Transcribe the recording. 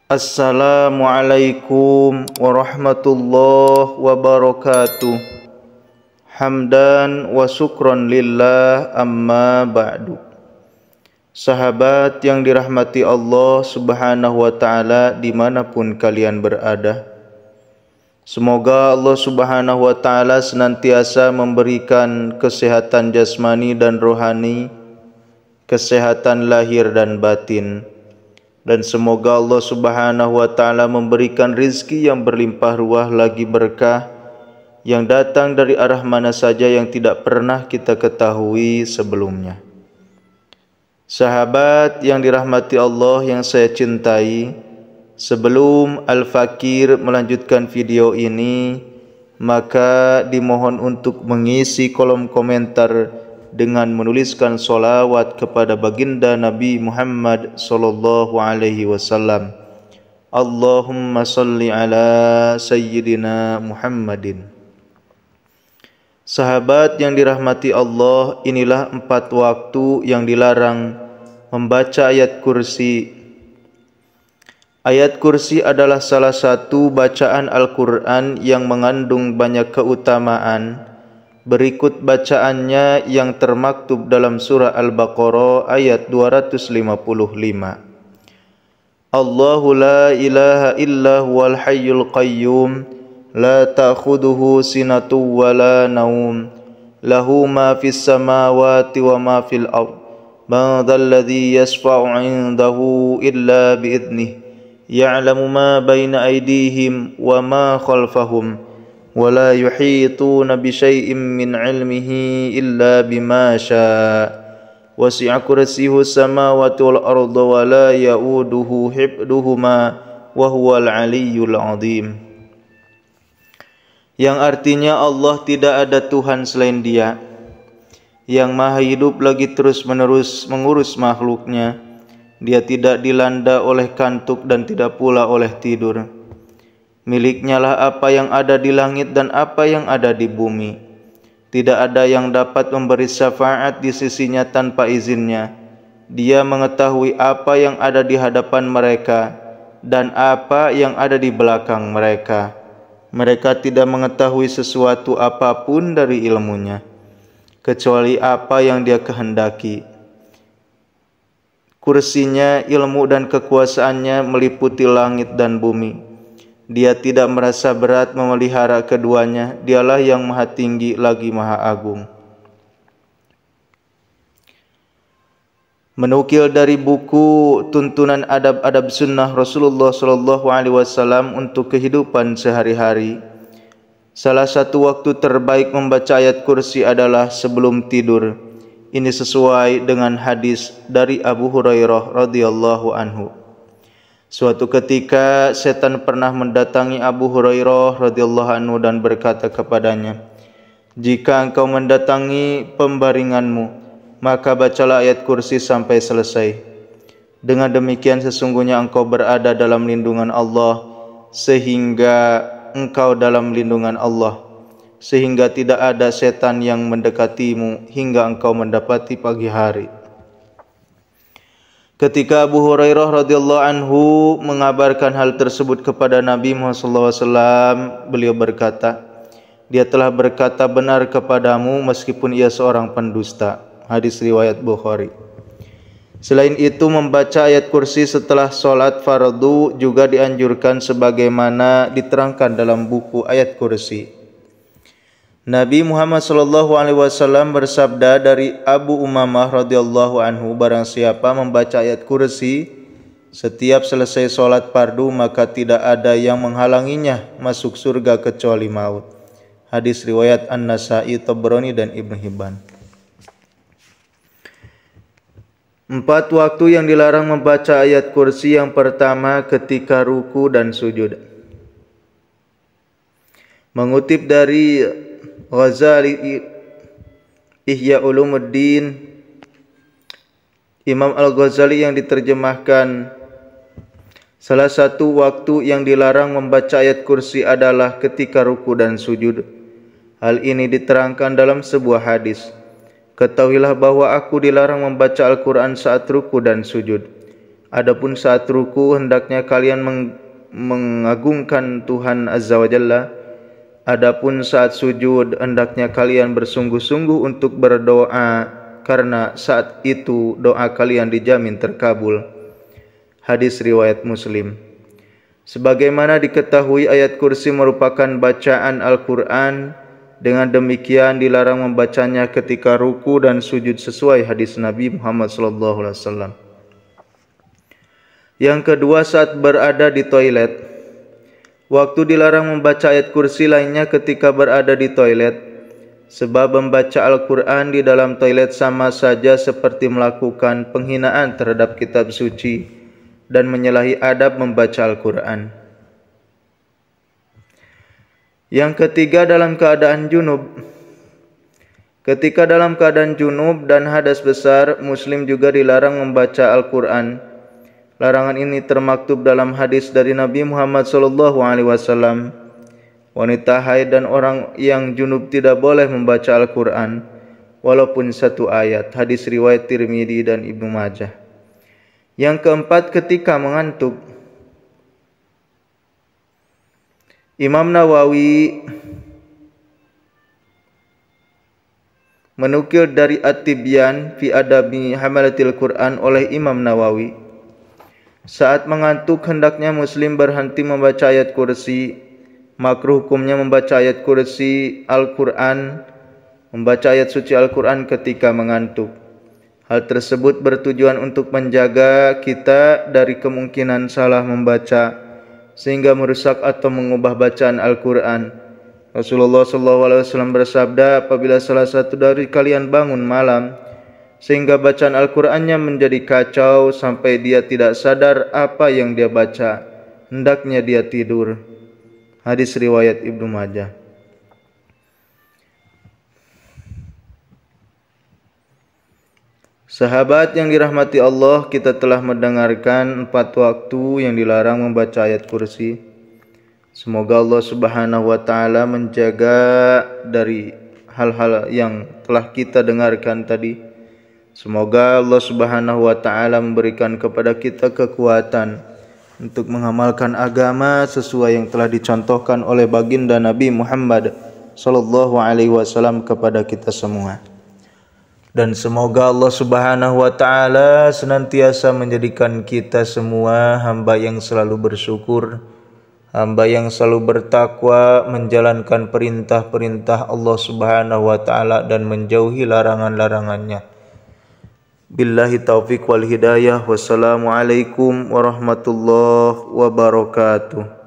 Assalamualaikum warahmatullahi wabarakatuh. Hamdan wa syukran lillah, amma ba'du. Sahabat yang dirahmati Allah subhanahu wa ta'ala dimanapun kalian berada, semoga Allah subhanahu wa ta'ala senantiasa memberikan kesehatan jasmani dan rohani, kesehatan lahir dan batin. Dan semoga Allah subhanahu wa ta'ala memberikan rizki yang berlimpah ruah lagi berkah, yang datang dari arah mana saja yang tidak pernah kita ketahui sebelumnya. Sahabat yang dirahmati Allah yang saya cintai, sebelum Al-Fakir melanjutkan video ini, maka dimohon untuk mengisi kolom komentar dengan menuliskan solawat kepada baginda Nabi Muhammad sallallahu alaihi wasallam. Allahumma salli ala sayyidina Muhammadin. Sahabat yang dirahmati Allah, inilah 4 waktu yang dilarang membaca ayat kursi. Ayat kursi adalah salah satu bacaan Al-Quran yang mengandung banyak keutamaan. Berikut bacaannya yang termaktub dalam surah Al-Baqarah ayat 255. Allahu la ilaha illa huwal hayyul qayyum, la ta'khuduhu sinatu wa la naum, lahu ma fis samawati wa ma fil ard, man dhal ladzi yashfa'u 'indahu illa bi'idhnihi, ya'lamu ma baina aydihim wa ma khalfahum, ولا يحيطون بشيء من علمه إلا بما شاء وسع كرسيه السماوات والأرض ولا يؤوده حفظهما وهو العلي العظيم. Yang artinya Allah tidak ada Tuhan selain Dia, yang maha hidup lagi terus menerus mengurus makhluknya. Dia tidak dilanda oleh kantuk dan tidak pula oleh tidur. Miliknya lah apa yang ada di langit dan apa yang ada di bumi. Tidak ada yang dapat memberi syafaat di sisinya tanpa izinnya. Dia mengetahui apa yang ada di hadapan mereka dan apa yang ada di belakang mereka. Mereka tidak mengetahui sesuatu apapun dari ilmunya, kecuali apa yang Dia kehendaki. Kursinya, ilmu dan kekuasaannya meliputi langit dan bumi. Dia tidak merasa berat memelihara keduanya. Dialah yang maha tinggi lagi maha agung. Menukil dari buku Tuntunan Adab-Adab Sunnah Rasulullah sallallahu alaihi wasallam untuk kehidupan sehari-hari, salah satu waktu terbaik membaca ayat kursi adalah sebelum tidur. Ini sesuai dengan hadis dari Abu Hurairah radhiyallahu anhu. Suatu ketika setan pernah mendatangi Abu Hurairah radhiyallahu anhu dan berkata kepadanya, "Jika engkau mendatangi pembaringanmu, maka bacalah ayat kursi sampai selesai. Dengan demikian sesungguhnya engkau berada dalam lindungan Allah, sehingga engkau dalam lindungan Allah, sehingga tidak ada setan yang mendekatimu hingga engkau mendapati pagi hari." Ketika Abu Hurairah radhiyallahu anhu mengabarkan hal tersebut kepada Nabi Muhammad sallallahu alaihi wasallam, beliau berkata, "Dia telah berkata benar kepadamu meskipun ia seorang pendusta." Hadis riwayat Bukhari. Selain itu, membaca ayat kursi setelah sholat fardu juga dianjurkan sebagaimana diterangkan dalam buku ayat kursi. Nabi Muhammad sallallahu alaihi wasallam bersabda dari Abu Umamah radhiyallahu anhu, barang siapa membaca ayat kursi setiap selesai sholat fardu, maka tidak ada yang menghalanginya masuk surga kecuali maut. Hadis riwayat An-Nasa'i, Tabrani dan Ibnu Hibban. 4 waktu yang dilarang membaca ayat kursi. Yang pertama, ketika ruku dan sujud. Mengutip dari Ghazali Ihya Ulumuddin, Imam Al-Ghazali yang diterjemahkan, salah satu waktu yang dilarang membaca ayat kursi adalah ketika ruku dan sujud. Hal ini diterangkan dalam sebuah hadis. Ketahuilah bahwa aku dilarang membaca Al-Quran saat ruku dan sujud. Adapun saat ruku hendaknya kalian mengagungkan Tuhan Azza wa Jalla. Adapun saat sujud hendaknya kalian bersungguh-sungguh untuk berdoa, karena saat itu doa kalian dijamin terkabul. Hadis riwayat Muslim. Sebagaimana diketahui, ayat kursi merupakan bacaan Al-Quran. Dengan demikian dilarang membacanya ketika ruku dan sujud sesuai hadis Nabi Muhammad SAW. Yang kedua, saat berada di toilet. Waktu dilarang membaca ayat kursi lainnya ketika berada di toilet, sebab membaca Al-Quran di dalam toilet sama saja seperti melakukan penghinaan terhadap kitab suci dan menyalahi adab membaca Al-Quran. Yang ketiga, dalam keadaan junub. Ketika dalam keadaan junub dan hadas besar, muslim juga dilarang membaca Al-Quran. Larangan ini termaktub dalam hadis dari Nabi Muhammad SAW. Wanita haid dan orang yang junub tidak boleh membaca Al-Quran walaupun satu ayat. Hadis riwayat Tirmidzi dan Ibnu Majah. Yang keempat, ketika mengantuk. Imam Nawawi menukil dari At-Tibyan fi Adabi Hamalatil Quran oleh Imam Nawawi, saat mengantuk hendaknya muslim berhenti membaca ayat kursi. Makruh hukumnya membaca ayat kursi Al-Quran, membaca ayat suci Al-Quran ketika mengantuk. Hal tersebut bertujuan untuk menjaga kita dari kemungkinan salah membaca sehingga merusak atau mengubah bacaan Al-Quran. Rasulullah SAW bersabda, apabila salah satu dari kalian bangun malam sehingga bacaan Al-Qurannya menjadi kacau sampai dia tidak sadar apa yang dia baca, hendaknya dia tidur. Hadis riwayat Ibnu Majah. Sahabat yang dirahmati Allah, kita telah mendengarkan 4 waktu yang dilarang membaca ayat kursi. Semoga Allah Subhanahu wa taala menjaga dari hal-hal yang telah kita dengarkan tadi. Semoga Allah Subhanahu wa taala memberikan kepada kita kekuatan untuk mengamalkan agama sesuai yang telah dicontohkan oleh baginda Nabi Muhammad sallallahu alaihi wasallam kepada kita semua. Dan semoga Allah Subhanahu wa taala senantiasa menjadikan kita semua hamba yang selalu bersyukur, hamba yang selalu bertakwa, menjalankan perintah-perintah Allah Subhanahu wa taala dan menjauhi larangan-larangannya. Billahi taufiq wal hidayah. Wassalamualaikum warahmatullahi wabarakatuh.